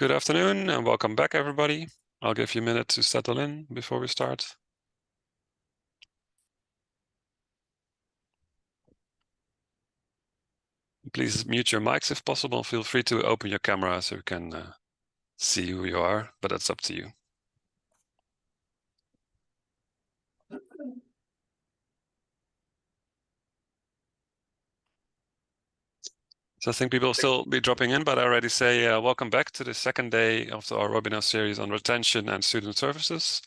Good afternoon and welcome back, everybody. I'll give you a minute to settle in before we start. Please mute your mics if possible. Feel free to open your camera so you can see who you are, but that's up to you. So I think people will still be dropping in, but I already say welcome back to the second day of our webinar series on retention and student services.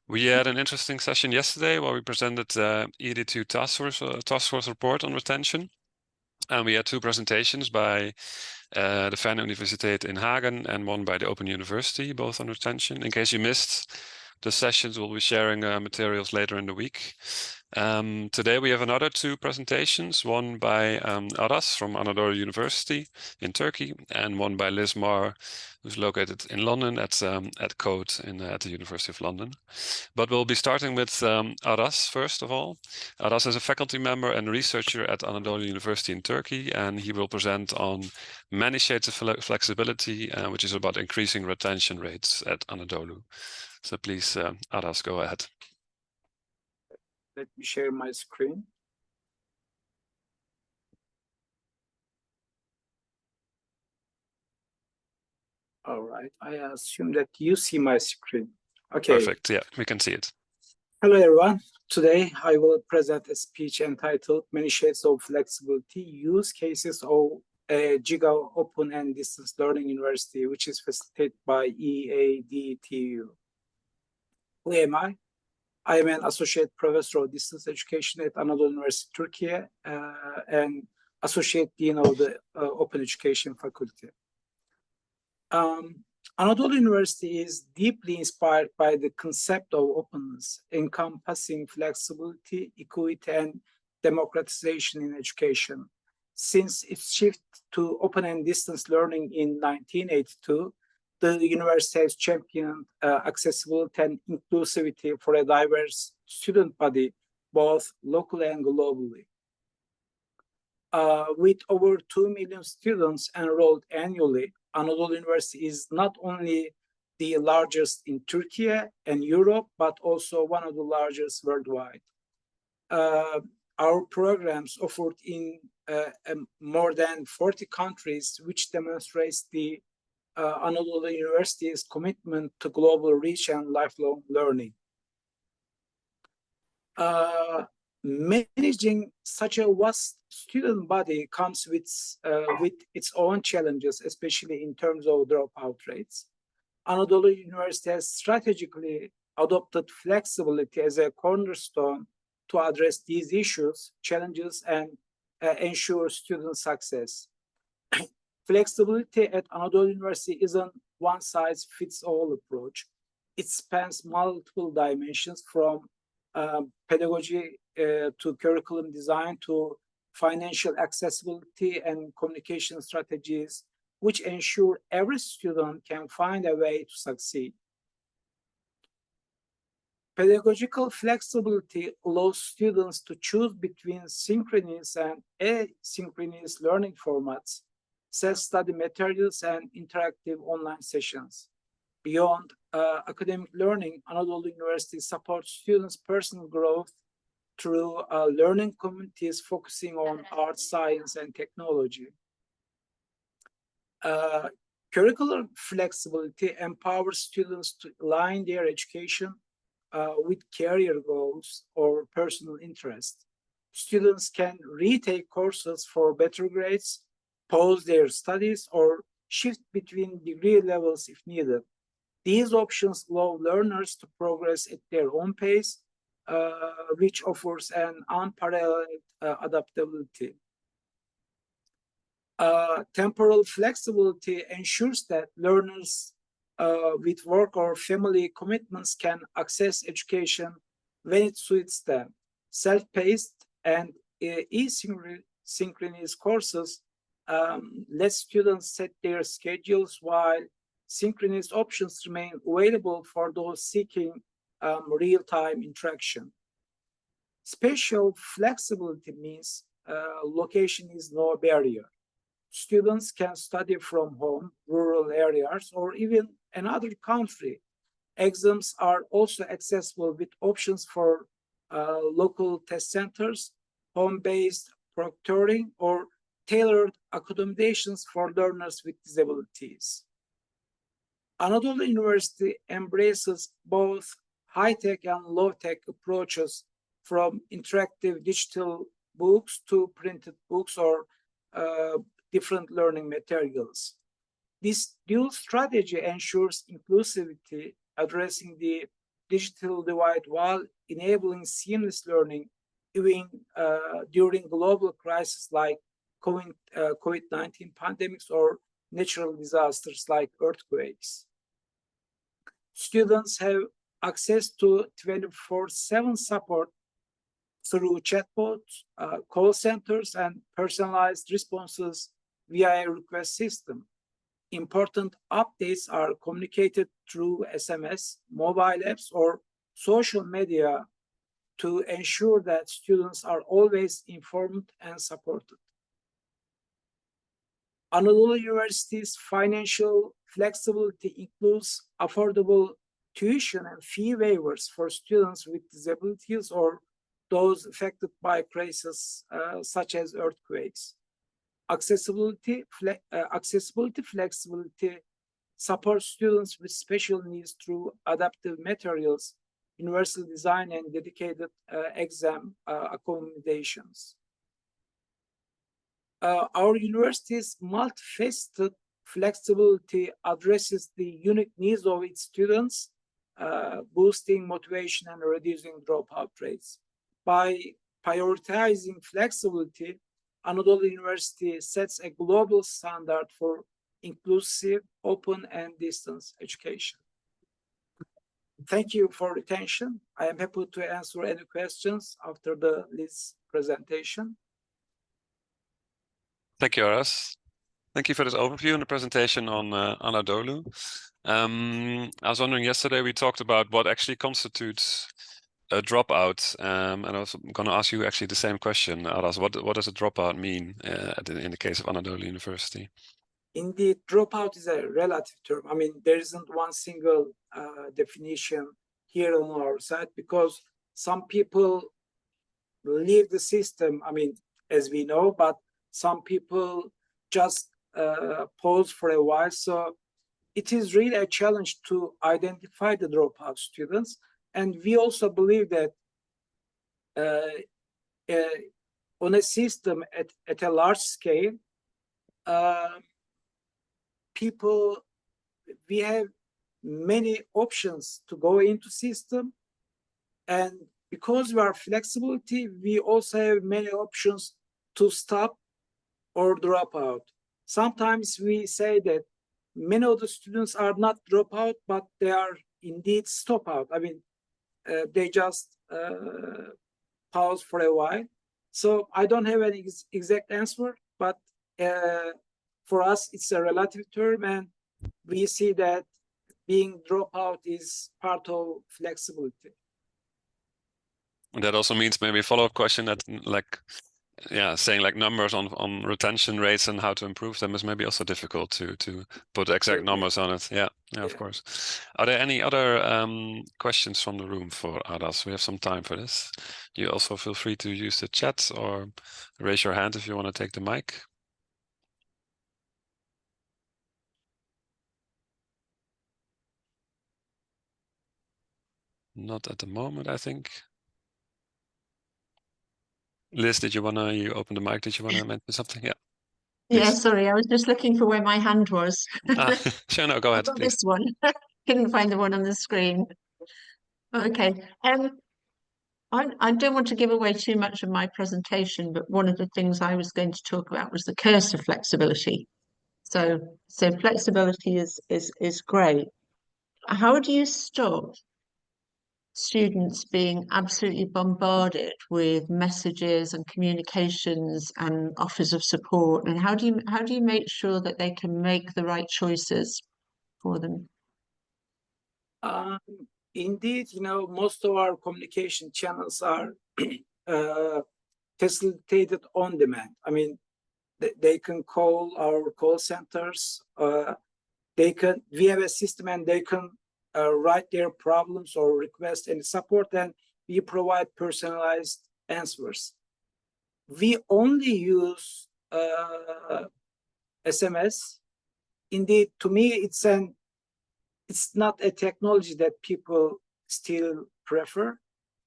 We had an interesting session yesterday where we presented the EADTU task force report on retention. And we had two presentations by the Vrije Universiteit in Hagen and one by the Open University, both on retention. In case you missed the sessions, we'll be sharing materials later in the week. Today we have another two presentations, one by Aras from Anadolu University in Turkey, and one by Marr, who's located in London at Code at the University of London. But we'll be starting with Aras first of all. Aras is a faculty member and researcher at Anadolu University in Turkey, and he will present on many shades of flexibility, which is about increasing retention rates at Anadolu. So please, Aras, go ahead. Let me share my screen. All right, I assume that you see my screen. Okay. Perfect, yeah, we can see it. Hello, everyone. Today, I will present a speech entitled Many Shades of Flexibility, Use Cases of a GIGA Open and Distance Learning University, which is facilitated by EADTU. Who am I? I am an associate professor of distance education at Anadolu University, Turkey, and associate dean of the Open Education Faculty. Anadolu University is deeply inspired by the concept of openness, encompassing flexibility, equity, and democratization in education. Since its shift to open and distance learning in 1982, the university has championed accessibility and inclusivity for a diverse student body, both locally and globally. With over 2 million students enrolled annually, Anadolu University is not only the largest in Turkey and Europe, but also one of the largest worldwide. Our programs offered in more than 40 countries, which demonstrates the Anadolu University's commitment to global reach and lifelong learning. Managing such a vast student body comes with its own challenges, especially in terms of dropout rates. Anadolu University has strategically adopted flexibility as a cornerstone to address these issues, challenges, and ensure student success. Flexibility at Anadolu University isn't one-size-fits-all approach. It spans multiple dimensions from pedagogy to curriculum design to financial accessibility and communication strategies, which ensure every student can find a way to succeed. Pedagogical flexibility allows students to choose between synchronous and asynchronous learning formats, self-study materials, and interactive online sessions. Beyond academic learning, Anadolu University supports students' personal growth through learning communities focusing on art, science, and technology. Curricular flexibility empowers students to align their education with career goals or personal interests. Students can retake courses for better grades, pause their studies, or shift between degree levels if needed. These options allow learners to progress at their own pace, which offers an unparalleled adaptability. Temporal flexibility ensures that learners with work or family commitments can access education when it suits them. Self-paced and asynchronous courses let students set their schedules, while synchronous options remain available for those seeking real-time interaction. Spatial flexibility means location is no barrier. Students can study from home, rural areas, or even another country. Exams are also accessible with options for local test centers, home-based proctoring, or tailored accommodations for learners with disabilities. Anadolu University embraces both high-tech and low-tech approaches, from interactive digital books to printed books or different learning materials. This dual strategy ensures inclusivity, addressing the digital divide while enabling seamless learning even during global crises like COVID-19 pandemics or natural disasters like earthquakes. Students have access to 24/7 support through chatbots, call centers, and personalized responses via a request system. Important updates are communicated through SMS, mobile apps, or social media to ensure that students are always informed and supported. Anadolu University's financial flexibility includes affordable tuition and fee waivers for students with disabilities or those affected by crises such as earthquakes. Accessibility, flexibility supports students with special needs through adaptive materials, universal design, and dedicated exam accommodations. Our university's multifaceted flexibility addresses the unique needs of its students, boosting motivation and reducing dropout rates. By prioritizing flexibility, Anadolu University sets a global standard for inclusive, open, and distance education. Thank you for your attention. I am happy to answer any questions after this presentation. Thank you, Aras. Thank you for this overview and the presentation on Anadolu. I was wondering, yesterday we talked about what actually constitutes a dropout, and I was going to ask you actually the same question, Aras. What does a dropout mean in the case of Anadolu University? Indeed, dropout is a relative term. I mean, there isn't one single definition here on our side, because some people leave the system, I mean, as we know, but some people just pause for a while. So it is really a challenge to identify the dropout students. And we also believe that on a system at a large scale, we have many options to go into system. And because we are flexibility, we also have many options to stop or drop out. Sometimes we say that many of the students are not drop out, but they are indeed stop out. I mean, they just pause for a while. So I don't have an exact answer, but for us, it's a relative term, and we see that being dropout is part of flexibility. And that also means maybe a follow-up question that, like, yeah, saying like numbers on retention rates and how to improve them is maybe also difficult to put exact numbers on it. Yeah, of course. Are there any other questions from the room for Aras? We have some time for this. You also feel free to use the chat or raise your hand if you want to take the mic. Not at the moment, I think. Liz, you open the mic? Did you want to mention something? Yeah. Please. Yeah, sorry, I was just looking for where my hand was. Sure, no, go ahead. I've got this one. Couldn't find the one on the screen. Okay. I don't want to give away too much of my presentation, but one of the things I was going to talk about was the curse of flexibility. So flexibility is great. How do you stop students being absolutely bombarded with messages and communications and offers of support, and how do you make sure that they can make the right choices for them? Indeed, most of our communication channels are facilitated on demand. I mean, they can call our call centers. We have a system, and they can write their problems or request any support, and we provide personalized answers. We only use SMS. Indeed, to me, it's not a technology that people still prefer.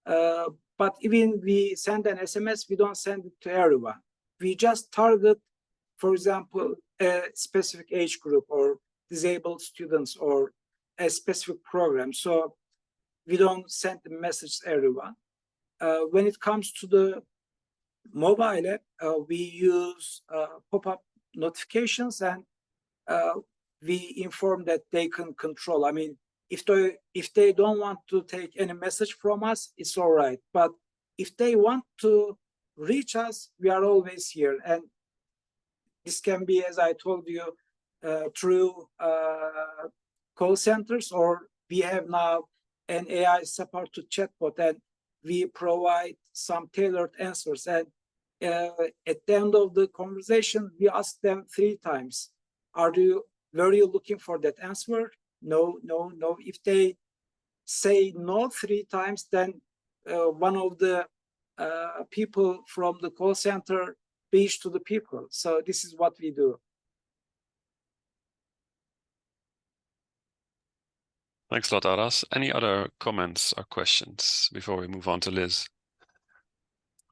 But even we send an SMS, we don't send it to everyone. We just target, for example, a specific age group or disabled students or a specific program. So we don't send the message to everyone. When it comes to the mobile app, we use pop-up notifications, and we inform that they can control. I mean, if they don't want to take any message from us, it's all right. But if they want to reach us, we are always here. And this can be, as I told you, through call centers, or we have now an AI support to chatbot, and we provide some tailored answers. And at the end of the conversation, we ask them 3 times, were you looking for that answer? No, no, no. If they say no 3 times, then one of the people from the call center reach to the people. So this is what we do. Thanks a lot, Aras. Any other comments or questions before we move on to Liz?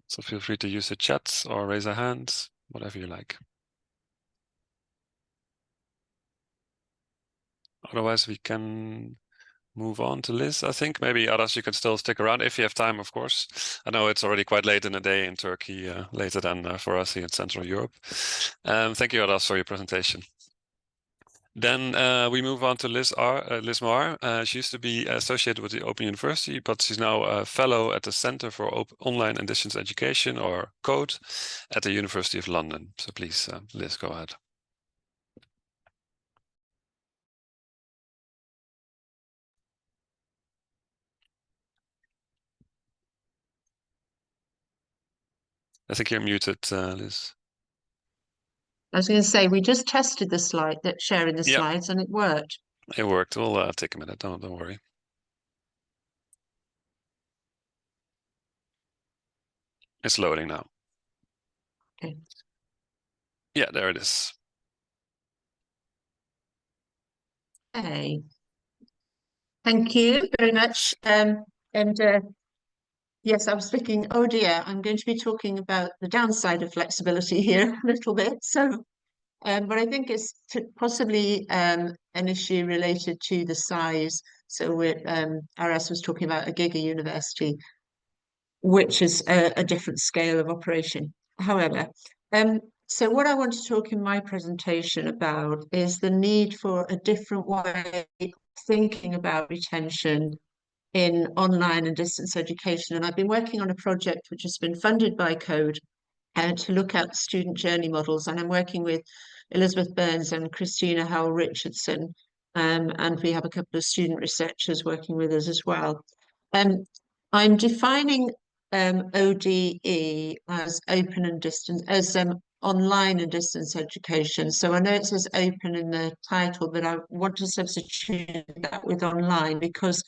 So feel free to use the chat or raise a hand, whatever you like. Otherwise, we can move on to Liz, I think. Maybe, Aras, you can still stick around if you have time, of course. I know it's already quite late in the day in Turkey, later than for us here in Central Europe. Thank you, Aras, for your presentation. Then we move on to Liz Marr. She used to be associated with the Open University, but she's now a fellow at the Center for Online and Distance Education, or CODE, at the University of London. So please, Liz, go ahead. I think you're muted, Liz. I was going to say, we just tested the slide, sharing the slides, and it worked. It worked. We'll take a minute. Don't worry. It's loading now. Okay. Yeah, there it is. Hey. Thank you very much. Yes, I was thinking, oh dear, I'm going to be talking about the downside of flexibility here a little bit. So, but I think it's possibly an issue related to the size. So Aras was talking about a giga university, which is a different scale of operation. However, so what I want to talk in my presentation about is the need for a different way of thinking about retention in online and distance education. And I've been working on a project which has been funded by CODE to look at student journey models. And I'm working with Elizabeth Burns and Christina Howell Richardson. And we have a couple of student researchers working with us as well. I'm defining ODE as open and distance, as online and distance education. So I know it says open in the title, but I want to substitute that with online, because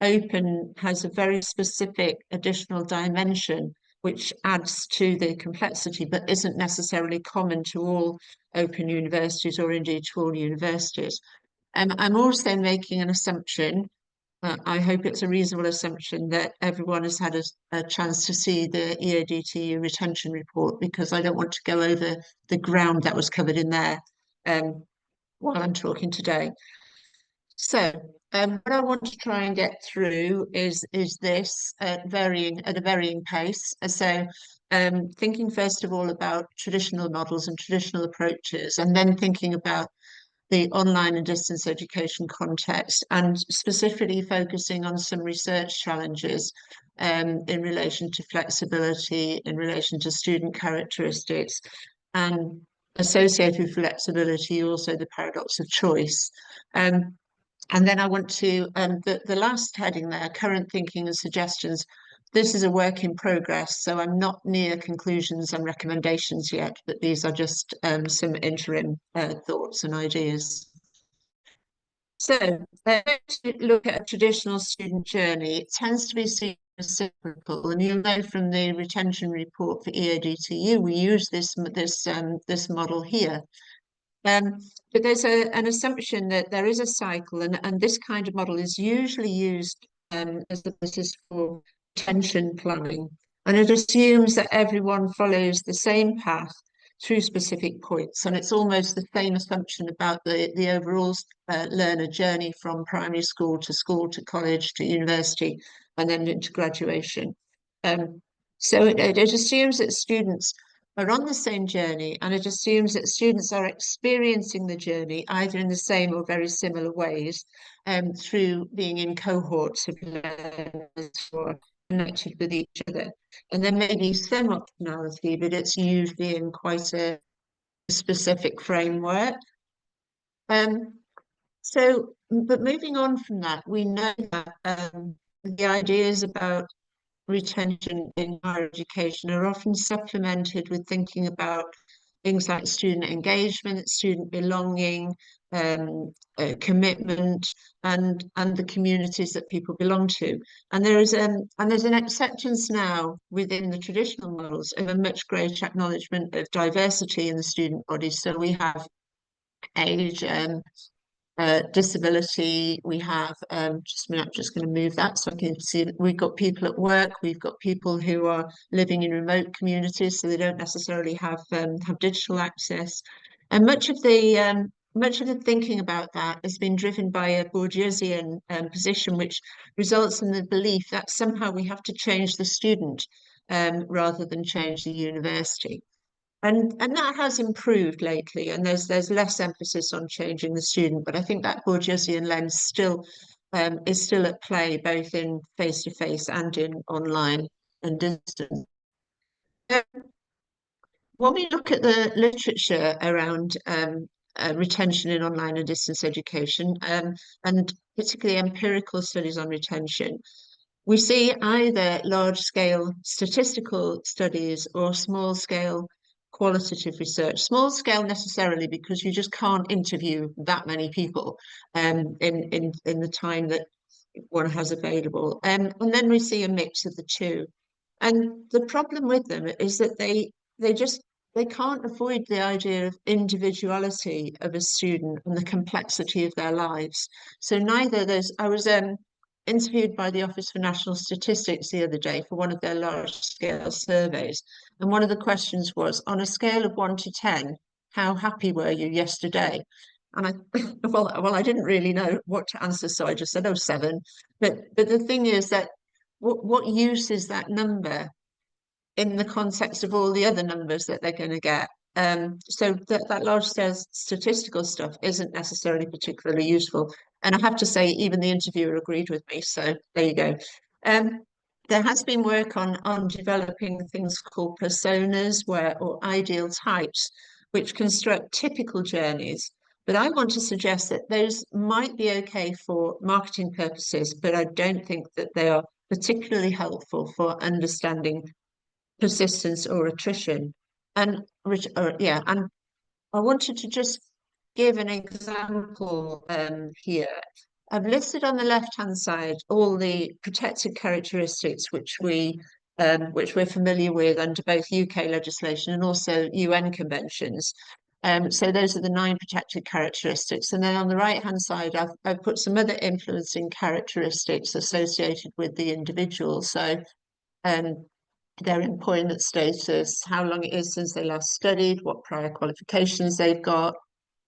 open has a very specific additional dimension which adds to the complexity, but isn't necessarily common to all open universities, or indeed to all universities. I'm also making an assumption, I hope it's a reasonable assumption, that everyone has had a chance to see the EADTU retention report, because I don't want to go over the ground that was covered in there while I'm talking today. So what I want to try and get through is this at a varying pace. So thinking first of all about traditional models and traditional approaches, and then thinking about the online and distance education context, and specifically focusing on some research challenges in relation to flexibility, in relation to student characteristics, and associated with flexibility also the paradox of choice. And then I want to, the last heading there, current thinking and suggestions this is a work in progress, so I'm not near conclusions and recommendations yet, but these are just some interim thoughts and ideas. So, to look at a traditional student journey, it tends to be seen as cyclical, and you'll know from the retention report for EADTU, we use this model here. But there's an assumption that there is a cycle, and this kind of model is usually used as the basis for retention planning. And it assumes that everyone follows the same path through specific points. And it's almost the same assumption about the overall learner journey from primary school to college to university and then into graduation. So it assumes that students are on the same journey, and it assumes that students are experiencing the journey either in the same or very similar ways through being in cohorts of learners who are connected with each other. And there may be some optionality, but it's usually in quite a specific framework. But moving on from that, we know that the ideas about retention in higher education are often supplemented with thinking about things like student engagement, student belonging, commitment, and the communities that people belong to. And there's an acceptance now within the traditional models of a much greater acknowledgement of diversity in the student bodies. So we have age, disability, we have just a minute, I'm just going to move that so I can see we've got people at work, we've got people who are living in remote communities, so they don't necessarily have digital access. And much of the thinking about that has been driven by a Bourdieusian position, which results in the belief that somehow we have to change the student rather than change the university. And that has improved lately, and there's less emphasis on changing the student, but I think that Bourdieusian lens is still at play, both in face-to-face and in online and distance. When we look at the literature around retention in online and distance education, and particularly empirical studies on retention, we see either large-scale statistical studies or small-scale qualitative research. Small scale necessarily because you just can't interview that many people in the time that one has available. And then we see a mix of the two. And the problem with them is that they can't avoid the idea of individuality of a student and the complexity of their lives. So neither those, I was interviewed by the Office for National Statistics the other day for one of their large-scale surveys. And one of the questions was, on a scale of 1 to 10, how happy were you yesterday? And I didn't really know what to answer, so I just said, oh, 7. But the thing is that what use is that number in the context of all the other numbers that they're going to get? So that large-scale statistical stuff isn't necessarily particularly useful. And I have to say, even the interviewer agreed with me. So there you go. There has been work on developing things called personas or ideal types, which construct typical journeys. But I want to suggest that those might be okay for marketing purposes, but I don't think that they are particularly helpful for understanding persistence or attrition. And I wanted to just give an example here. I've listed on the left-hand side all the protected characteristics which we're familiar with under both UK legislation and also UN conventions. So those are the 9 protected characteristics. And then on the right-hand side, I've put some other influencing characteristics associated with the individual. So their employment status, how long it is since they last studied, what prior qualifications they've got,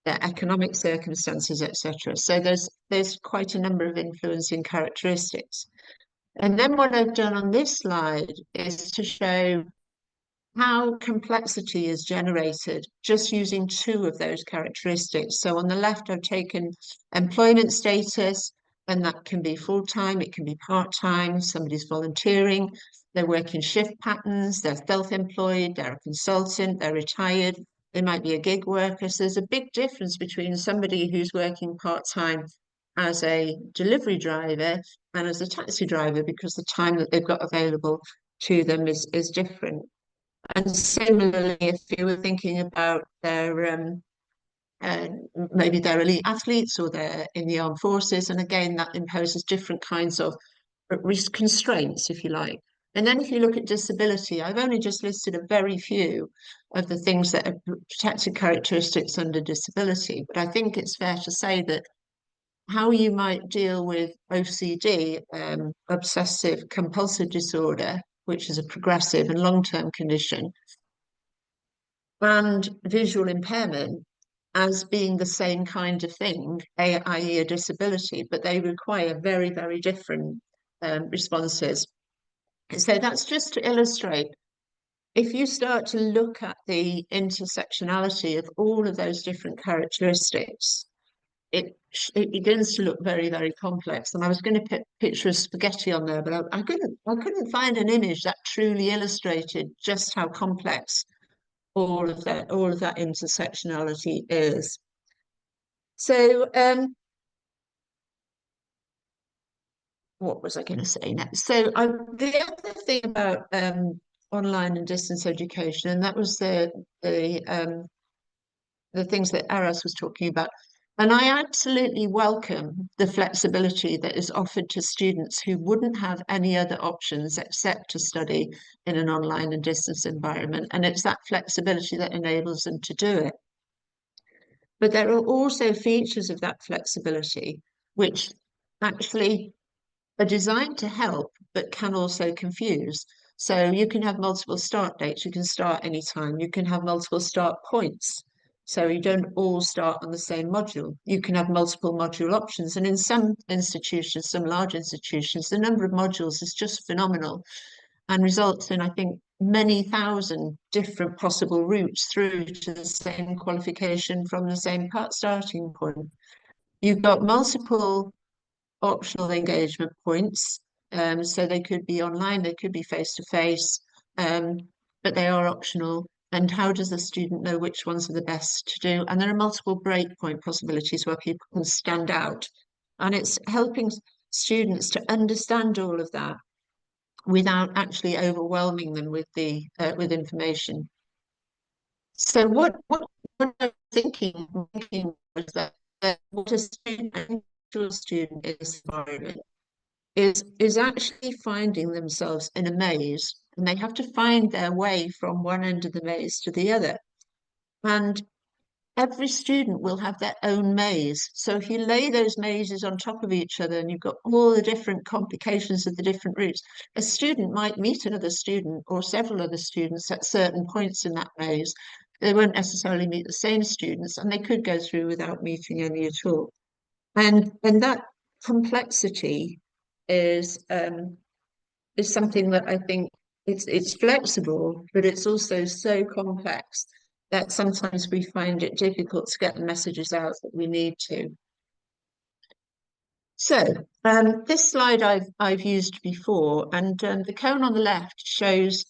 their economic circumstances, etc. So there's quite a number of influencing characteristics. And then what I've done on this slide is to show how complexity is generated just using 2 of those characteristics. So on the left, I've taken employment status, and that can be full-time, it can be part-time, somebody's volunteering, they're working shift patterns, they're self-employed, they're a consultant, they're retired, they might be a gig worker. So there's a big difference between somebody who's working part-time as a delivery driver and as a taxi driver, because the time that they've got available to them is different. And similarly, if you were thinking about their maybe they're elite athletes or they're in the armed forces, and again, that imposes different kinds of risk constraints, if you like. And then if you look at disability, I've only just listed a very few of the things that are protected characteristics under disability, but I think it's fair to say that how you might deal with OCD, obsessive compulsive disorder, which is a progressive and long-term condition, and visual impairment as being the same kind of thing, i.e. a disability, but they require very, very different responses. So that's just to illustrate, if you start to look at the intersectionality of all of those different characteristics, it begins to look very, very complex. And I was going to put a picture of spaghetti on there, but I couldn't find an image that truly illustrated just how complex all of that intersectionality is. So what was I going to say next? So the other thing about online and distance education, and that was the things that Aras was talking about. And I absolutely welcome the flexibility that is offered to students who wouldn't have any other options except to study in an online and distance environment. And it's that flexibility that enables them to do it. But there are also features of that flexibility which actually are designed to help, but can also confuse. So you can have multiple start dates. You can start anytime. You can have multiple start points. So you don't all start on the same module. You can have multiple module options. And in some institutions, some large institutions, the number of modules is just phenomenal and results in, I think, many thousand different possible routes through to the same qualification from the same starting point. You've got multiple optional engagement points. So they could be online, they could be face-to-face, but they are optional. And how does the student know which ones are the best to do? And there are multiple breakpoint possibilities where people can stand out. And it's helping students to understand all of that without actually overwhelming them with with information. So what I'm thinking was that what a student is environment is actually finding themselves in a maze, and they have to find their way from one end of the maze to the other. And every student will have their own maze. So if you lay those mazes on top of each other and you've got all the different complications of the different routes, a student might meet another student or several other students at certain points in that maze. They won't necessarily meet the same students, and they could go through without meeting any at all. And that complexity is something that I think it's flexible, but it's also so complex that sometimes we find it difficult to get the messages out that we need to. So this slide I've used before, and the cone on the left shows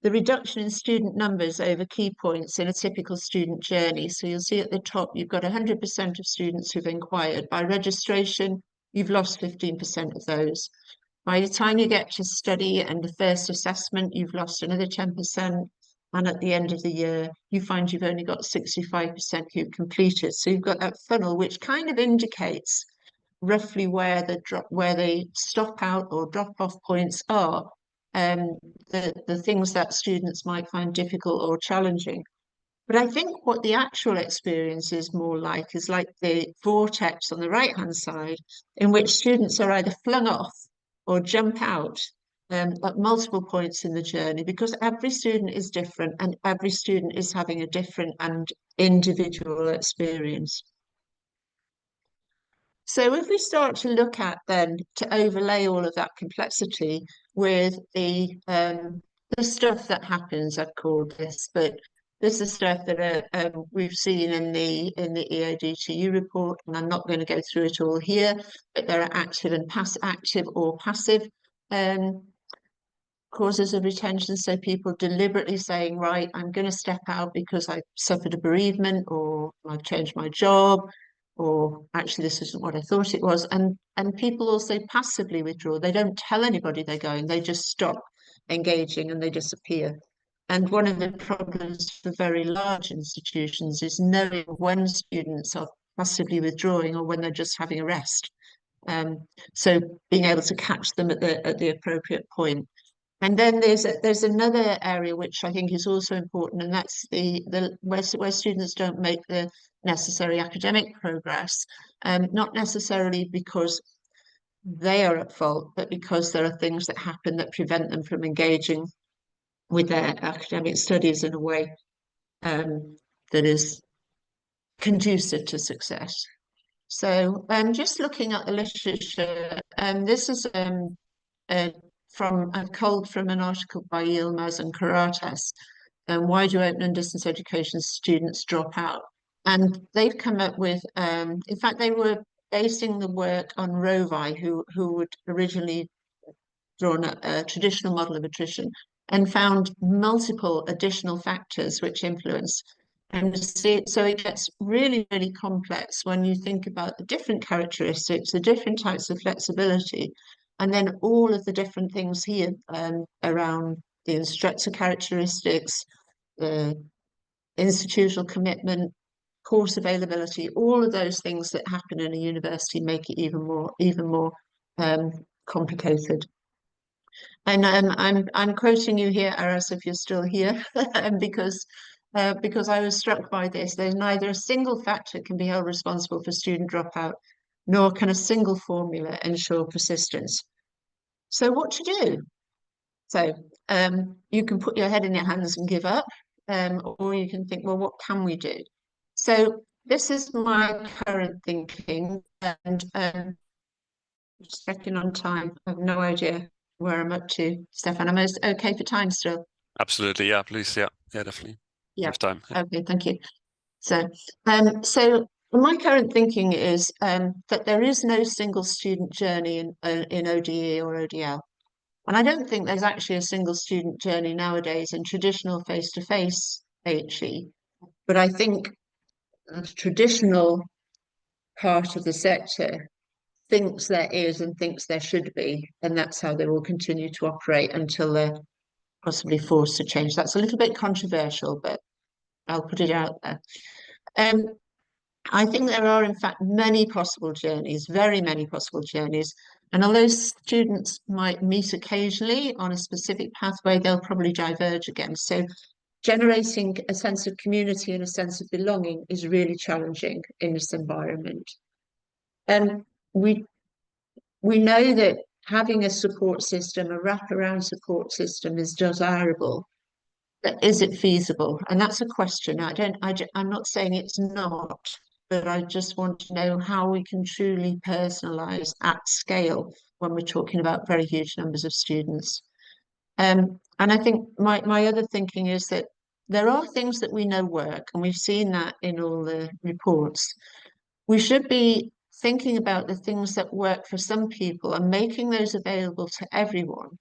the reduction in student numbers over key points in a typical student journey. So you'll see at the top, you've got 100% of students who've inquired. By registration, you've lost 15% of those. By the time you get to study and the first assessment, you've lost another 10%. And at the end of the year, you find you've only got 65% who've completed. So you've got that funnel, which kind of indicates roughly where the stop out or drop off points are, the things that students might find difficult or challenging. But I think what the actual experience is more like is like the vortex on the right-hand side, in which students are either flung off or jump out at multiple points in the journey, because every student is different and every student is having a different and individual experience. So if we start to look at then to overlay all of that complexity with the stuff that happens, I've called this, but this is stuff that we've seen in the EADTU report, and I'm not going to go through it all here, but there are active and active or passive causes of retention. So people deliberately saying, right, I'm going to step out because I suffered a bereavement or I've changed my job. or actually this isn't what I thought it was. And people also passively withdraw. They don't tell anybody they're going, they just stop engaging and they disappear. And one of the problems for very large institutions is knowing when students are passively withdrawing or when they're just having a rest. So being able to catch them at the appropriate point. And then there's another area which I think is also important, and that's where students don't make the necessary academic progress, not necessarily because they are at fault, but because there are things that happen that prevent them from engaging with their academic studies in a way that is conducive to success. So just looking at the literature, this is a culled from an article by Yilmaz and Karatas, why do open and distance education students drop out? And they've come up with, in fact, they were basing the work on Rovi, who would originally drawn a traditional model of attrition and found multiple additional factors which influence. And so it gets really, really complex when you think about the different characteristics, the different types of flexibility, and then all of the different things here around the instructor characteristics, the institutional commitment, course availability, all of those things that happen in a university make it even more complicated. And I'm quoting you here, Aras, if you're still here, because I was struck by this. There's neither a single factor can be held responsible for student dropout, nor can a single formula ensure persistence. So what to do? So you can put your head in your hands and give up, or you can think, well, what can we do? So this is my current thinking, and just checking on time. I have no idea where I'm up to. Stefan, am I okay for time still? Absolutely, yeah, please, yeah, definitely. Yeah. Have time. Yeah. Okay, thank you. So, my current thinking is that there is no single student journey in ODE or ODL. And I don't think there's actually a single student journey nowadays in traditional face-to-face HE. But I think the traditional part of the sector thinks there is and thinks there should be, and that's how they will continue to operate until they're possibly forced to change. That's a little bit controversial, but I'll put it out there. I think there are, in fact, many possible journeys, very many possible journeys. And although students might meet occasionally on a specific pathway, they'll probably diverge again. So generating a sense of community and a sense of belonging is really challenging in this environment. And we know that having a support system, a wraparound support system, is desirable. But is it feasible? And that's a question. I'm not saying it's not, but I just want to know how we can truly personalize at scale when we're talking about very huge numbers of students. And I think my other thinking is that there are things that we know work, and we've seen that in all the reports. We should be thinking about the things that work for some people and making those available to everyone.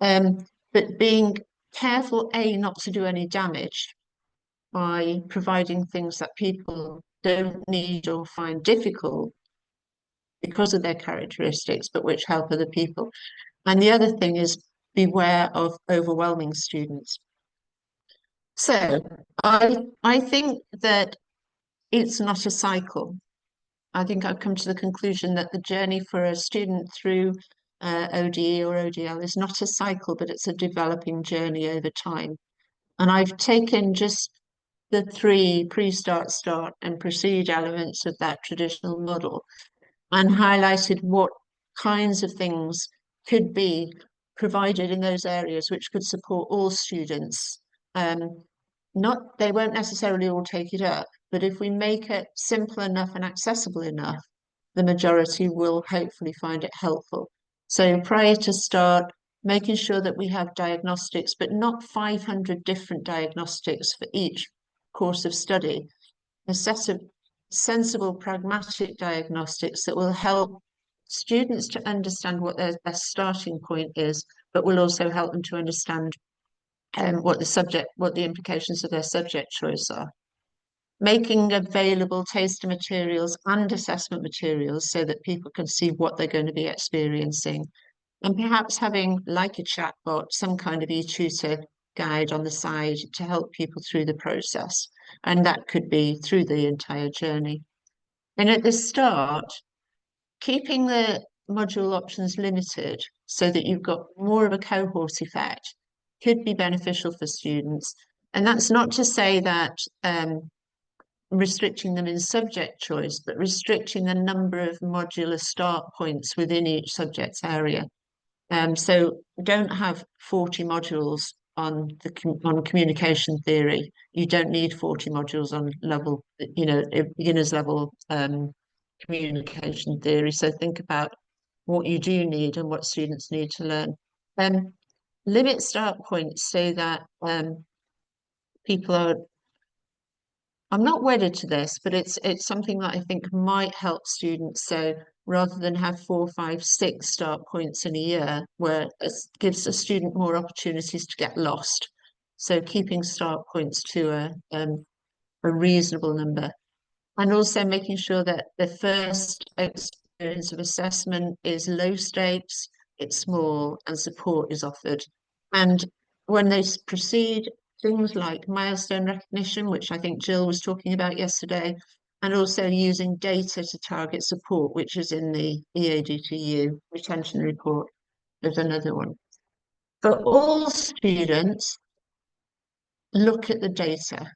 But being careful, not to do any damage by providing things that people don't need or find difficult because of their characteristics, but which help other people. And the other thing is beware of overwhelming students. So I think that it's not a cycle. I think I've come to the conclusion that the journey for a student through ODE or ODL is not a cycle, but it's a developing journey over time. And I've taken just the 3 pre-start, start, and proceed elements of that traditional model and highlighted what kinds of things could be provided in those areas which could support all students. They won't necessarily all take it up, but if we make it simple enough and accessible enough, the majority will hopefully find it helpful. So prior to start, making sure that we have diagnostics, but not 500 different diagnostics for each course of study, a set of sensible, pragmatic diagnostics that will help students to understand what their starting point is, but will also help them to understand what the implications of their subject choice are. making available taster materials and assessment materials so that people can see what they're going to be experiencing, and perhaps having, like a chatbot, some kind of e-tutor guide on the side to help people through the process. And that could be through the entire journey. And at the start, keeping the module options limited so that you've got more of a cohort effect could be beneficial for students. And that's not to say that restricting them in subject choice, but restricting the number of modular start points within each subject area. So don't have 40 modules on communication theory. You don't need 40 modules on level, beginner's level communication theory. So think about what you do need and what students need to learn. Limit start points so that people are, I'm not wedded to this, but it's something that I think might help students. So rather than have 4, 5, 6 start points in a year, where it gives a student more opportunities to get lost. So keeping start points to a reasonable number, and also making sure that the first experience of assessment is low stakes, it's small, and support is offered. And when they proceed, things like milestone recognition, which I think Jill was talking about yesterday, and also using data to target support, which is in the EADTU retention report. There's another one. For all students, look at the data.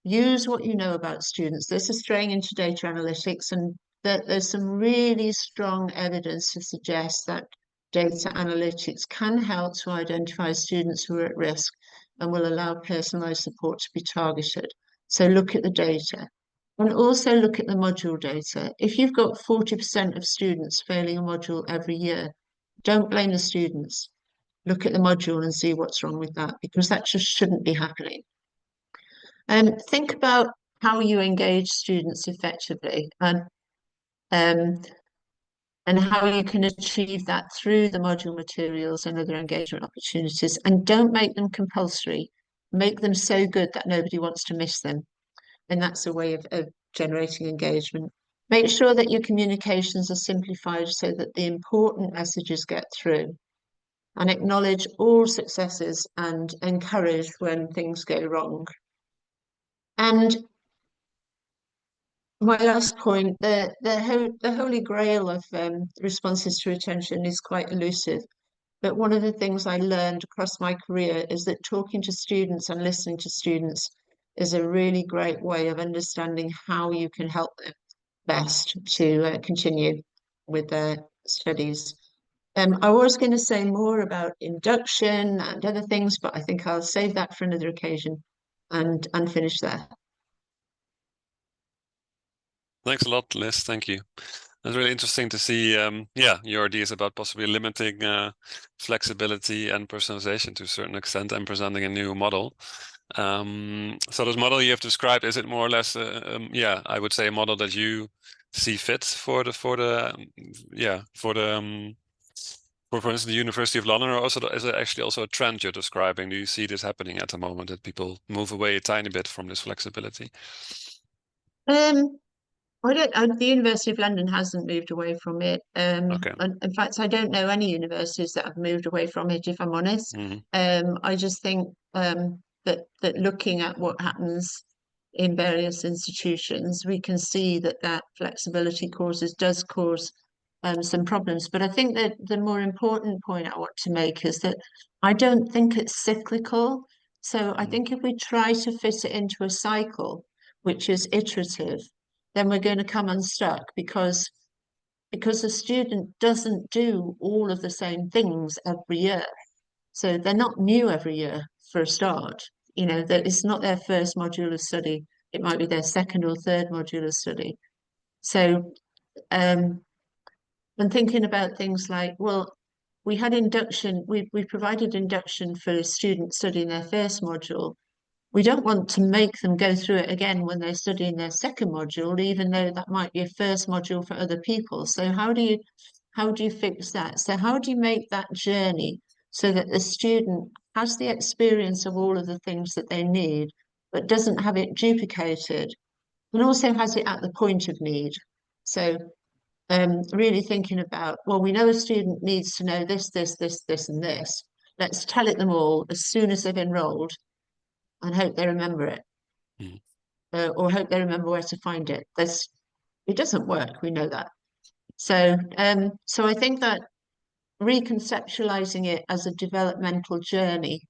Use what you know about students. This is straying into data analytics, and there's some really strong evidence to suggest that data analytics can help to identify students who are at risk and will allow personalized support to be targeted. So look at the data. And also look at the module data. If you've got 40% of students failing a module every year, don't blame the students. Look at the module and see what's wrong with that, because that just shouldn't be happening. Think about how you engage students effectively, and how you can achieve that through the module materials and other engagement opportunities. And don't make them compulsory. Make them so good that nobody wants to miss them. And that's a way of generating engagement. Make sure that your communications are simplified so that the important messages get through. And acknowledge all successes and encourage when things go wrong. And my last point, the holy grail of responses to attention is quite elusive. But one of the things I learned across my career is that talking to students and listening to students is a really great way of understanding how you can help them best to continue with their studies. I was going to say more about induction and other things, but I think I'll save that for another occasion and finish there. Thanks a lot, Liz. Thank you. It's really interesting to see, your ideas about possibly limiting flexibility and personalization to a certain extent and presenting a new model. So this model you have described, is it more or less, I would say a model that you see fit for instance, the University of London, or also is it actually also a trend you're describing? Do you see this happening at the moment, that people move away a tiny bit from this flexibility? The University of London hasn't moved away from it. Okay. In fact, I don't know any universities that have moved away from it, if I'm honest. I just think that looking at what happens in various institutions, we can see that flexibility does cause some problems. But I think that the more important point I want to make is that I don't think it's cyclical. So I think if we try to fit it into a cycle, which is iterative, then we're going to come unstuck because the student doesn't do all of the same things every year. So they're not new every year for a start. That it's not their first module of study. It might be their second or third module of study. So when thinking about things like, well, we had induction, we provided induction for students studying their first module. We don't want to make them go through it again when they're studying their second module, even though that might be a first module for other people. So how do you fix that? So how do you make that journey so that the student has the experience of all of the things that they need, but doesn't have it duplicated and also has it at the point of need. So really thinking about, well, we know a student needs to know this, this, and this. Let's tell it them all as soon as they've enrolled and hope they remember it. Mm. Or hope they remember where to find it. It doesn't work, we know that. So so I think that reconceptualizing it as a developmental journey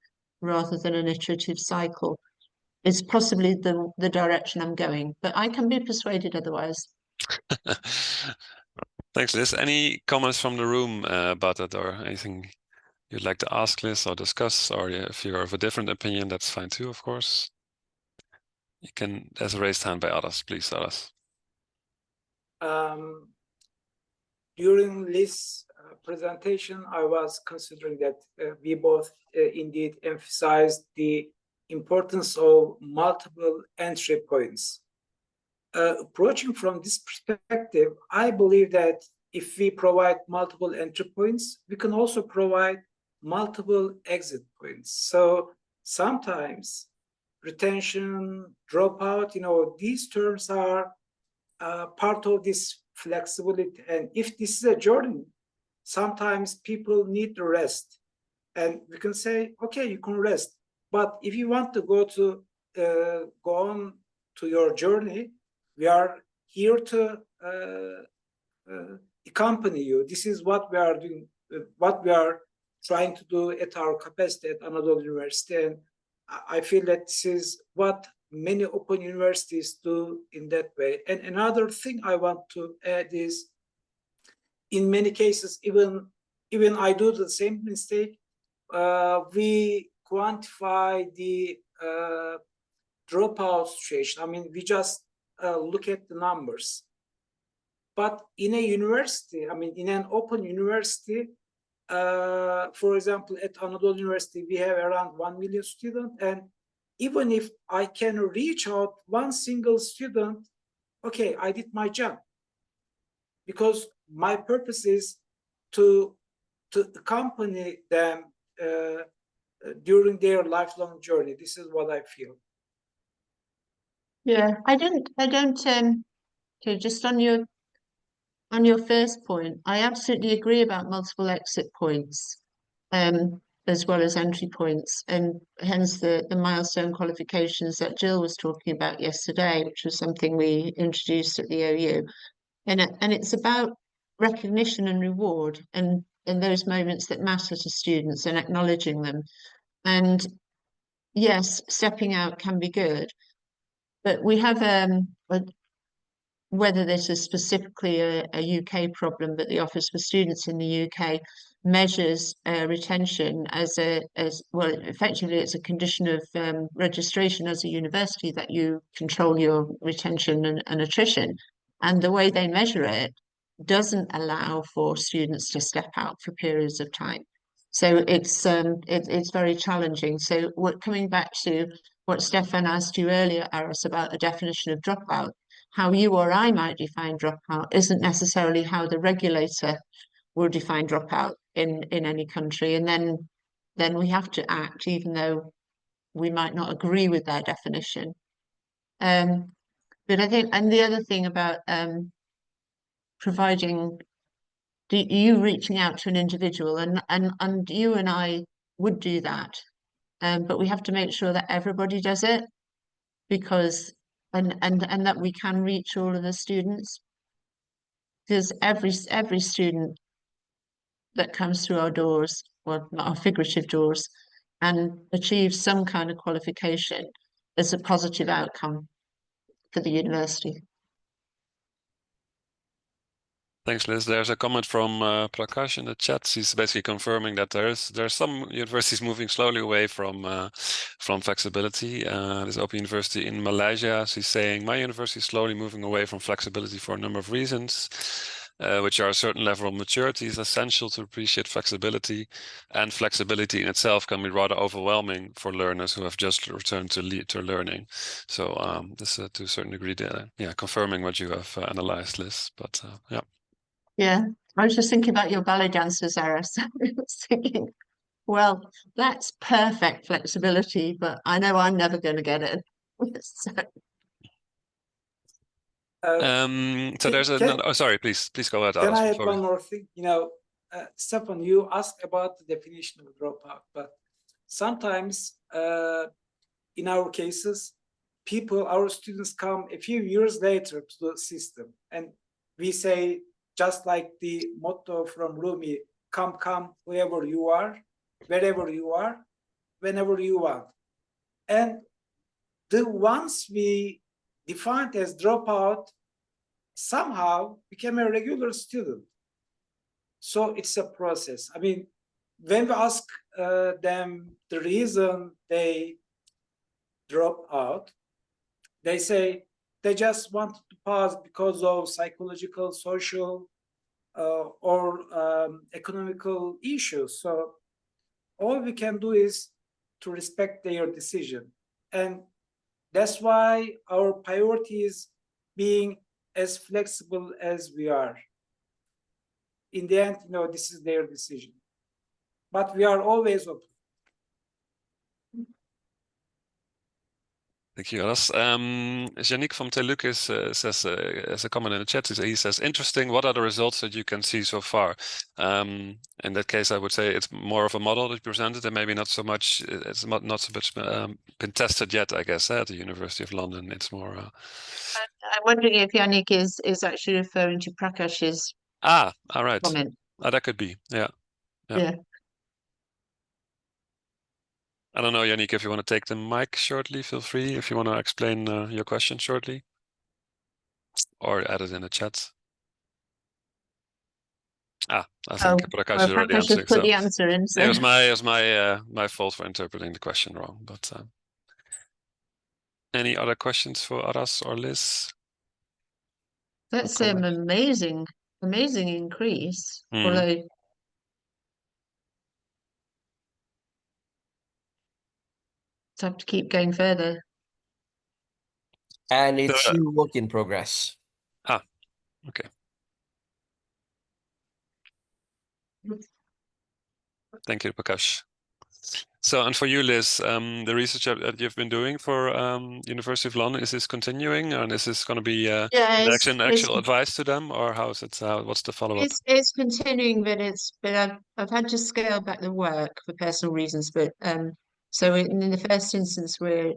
rather than an iterative cycle is possibly the direction I'm going, but I can be persuaded otherwise. Thanks, Liz. Any comments from the room about that, or anything you'd like to ask Liz or discuss, or if you're of a different opinion, that's fine too, of course. You can, there's a raised hand by Aras, please, Aras. During this presentation, I was considering that we both indeed emphasized the importance of multiple entry points. Approaching from this perspective, I believe that if we provide multiple entry points, we can also provide multiple exit points. So sometimes retention, dropout, these terms are part of this flexibility. And if this is a journey, sometimes people need to rest. And we can say, okay, you can rest. But if you want to go on to your journey, we are here to accompany you. This is what we are doing, what we are trying to do at our capacity at Anadolu University. And I feel that this is what many open universities do in that way. And another thing I want to add is, in many cases, even I do the same mistake, we quantify the dropout situation. I mean, we just look at the numbers. But in a university, I mean, in an open university, for example, at Anadolu University, we have around 1 million students. And even if I can reach out one single student, okay, I did my job. Because my purpose is to accompany them during their lifelong journey. This is what I feel. Yeah, I don't okay, just on your first point, I absolutely agree about multiple exit points, as well as entry points, and hence the milestone qualifications that Jill was talking about yesterday, which was something we introduced at the OU. And it's about recognition and reward, and in those moments that matter to students and acknowledging them. And yes, stepping out can be good, but we have whether this is specifically a UK problem, but the Office for Students in the UK measures retention as well, effectively it's a condition of registration as a university that you control your retention and attrition. And the way they measure it doesn't allow for students to step out for periods of time. So it's very challenging. So coming back to what Stefan asked you earlier, Aras, about a definition of dropout, how you or I might define dropout isn't necessarily how the regulator will define dropout in any country. And then we have to act, even though we might not agree with their definition. But I think, and the other thing about providing you reaching out to an individual, and you and I would do that, but we have to make sure that everybody does it, because and that we can reach all of the students, because every student that comes through our doors, well, not our figurative doors, and achieves some kind of qualification is a positive outcome for the university. Thanks, Liz. There's a comment from Prakash in the chat. He's basically confirming that there's some universities moving slowly away from flexibility. There's Open University in Malaysia. She's saying, my university is slowly moving away from flexibility for a number of reasons, which are a certain level of maturity is essential to appreciate flexibility, and flexibility in itself can be rather overwhelming for learners who have just returned to learning. So this to a certain degree, confirming what you have analyzed, Liz. But yeah. Yeah, I was just thinking about your ballet dancers, Aras. I was thinking, well, that's perfect flexibility, but I know I'm never going to get it. So. So there's can, oh, sorry, please go ahead, can Aras, I add before we... one more thing? Stefan, you asked about the definition of dropout, but sometimes in our cases, our students come a few years later to the system, and we say, just like the motto from Rumi, come, whoever you are, wherever you are, whenever you want. And the ones we defined as dropout somehow became a regular student. So it's a process. I mean, when we ask them the reason they drop out, they say they just wanted to pause because of psychological, social, or economical issues. So all we can do is to respect their decision. And that's why our priority is being as flexible as we are. In the end, this is their decision. But we are always open. Thank you, Aras. Yannick from Teluk says, as a comment in the chat, he says, interesting, what are the results that you can see so far? In that case, I would say it's more of a model that you presented, and maybe not so much, it's not so much been tested yet, I guess, at the University of London. It's more... I'm wondering if Yannick is actually referring to Prakash's all right. comment. That could be, yeah. I don't know, Yannick, if you want to take the mic shortly, feel free. If you want to explain your question shortly, or add it in the chat. I think Prakash is already Prakash has answering. put the answer in. So. It was my fault for interpreting the question wrong. But any other questions for Aras or Liz? That's an amazing increase. Although have to keep going further. And it's still work in progress. Okay. Thank you, Prakash. So, and for you, Liz, the research that you've been doing for University of London, is this continuing, and is this going to be actual advice to them, or how is it? What's the follow-up? It's continuing, but I've had to scale back the work for personal reasons. But so in the first instance, we're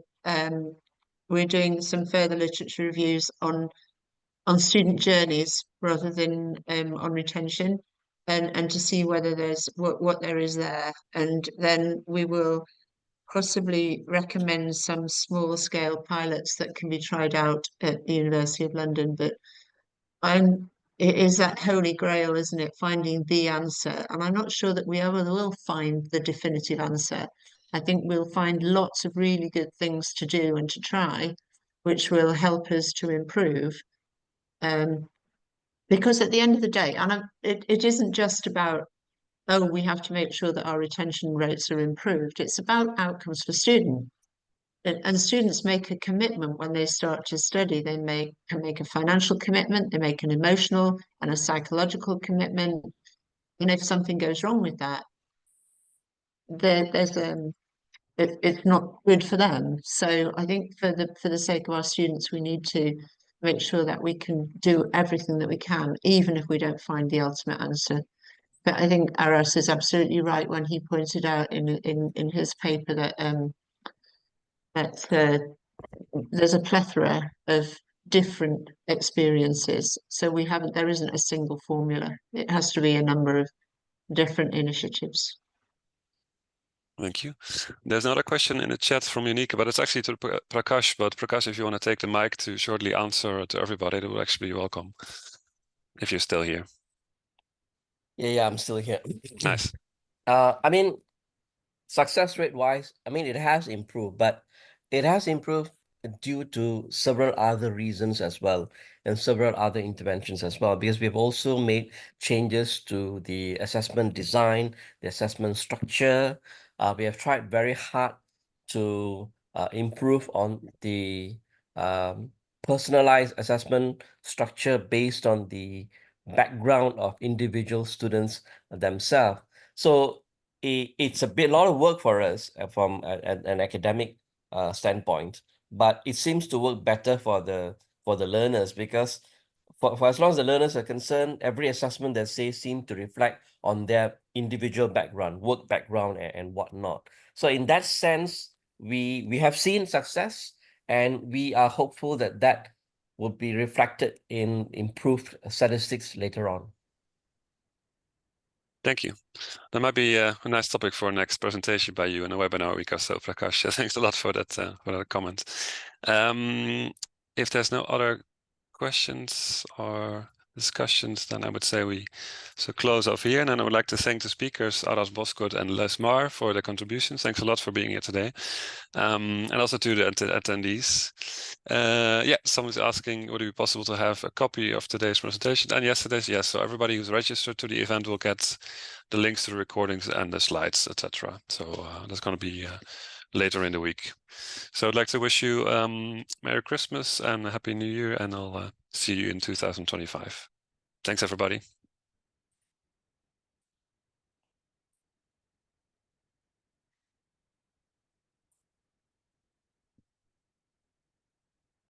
doing some further literature reviews on student journeys rather than on retention, and to see whether there's what there is there, and then we will possibly recommend some small scale pilots that can be tried out at the University of London. But it is that holy grail, isn't it? Finding the answer. And I'm not sure that we ever will find the definitive answer. I think we'll find lots of really good things to do and to try, which will help us to improve. Because at the end of the day, and it isn't just about, we have to make sure that our retention rates are improved. It's about outcomes for students. And students make a commitment when they start to study. They can make a financial commitment, they make an emotional and a psychological commitment. And if something goes wrong with that, it's not good for them. So I think for the sake of our students, we need to make sure that we can do everything that we can, even if we don't find the ultimate answer. But I think Aras is absolutely right when he pointed out in his paper that there's a plethora of different experiences. So there isn't a single formula. It has to be a number of different initiatives. Thank you. There's another question in the chat from Yannick, but it's actually to Prakash. But Prakash, if you want to take the mic to shortly answer to everybody, that would actually be welcome, if you're still here. Yeah, I'm still here. Nice. I mean, success rate wise, I mean, it has improved, but it has improved due to several other reasons as well, and several other interventions as well, because we've also made changes to the assessment design, the assessment structure. We have tried very hard to improve on the personalized assessment structure based on the background of individual students themselves. So it's a lot of work for us from an academic standpoint, but it seems to work better for the for the learners, because for as long as the learners are concerned, every assessment they say seem to reflect on their individual background, work background, and whatnot. So in that sense, we have seen success, and we are hopeful that that will be reflected in improved statistics later on. Thank you. That might be a nice topic for next presentation by you in a webinar week or so, Prakash. Thanks a lot for that comment. If there's no other questions or discussions, then I would say we close off here. And then I would like to thank the speakers, Aras, Bozkurt, and Marr, for their contributions. Thanks a lot for being here today. And also to the attendees. Yeah, someone's asking, would it be possible to have a copy of today's presentation and yesterday's? Yes, so everybody who's registered to the event will get the links to the recordings and the slides, etc. So that's going to be later in the week. So I'd like to wish you Merry Christmas and a Happy New Year, and I'll see you in 2025. Thanks, everybody.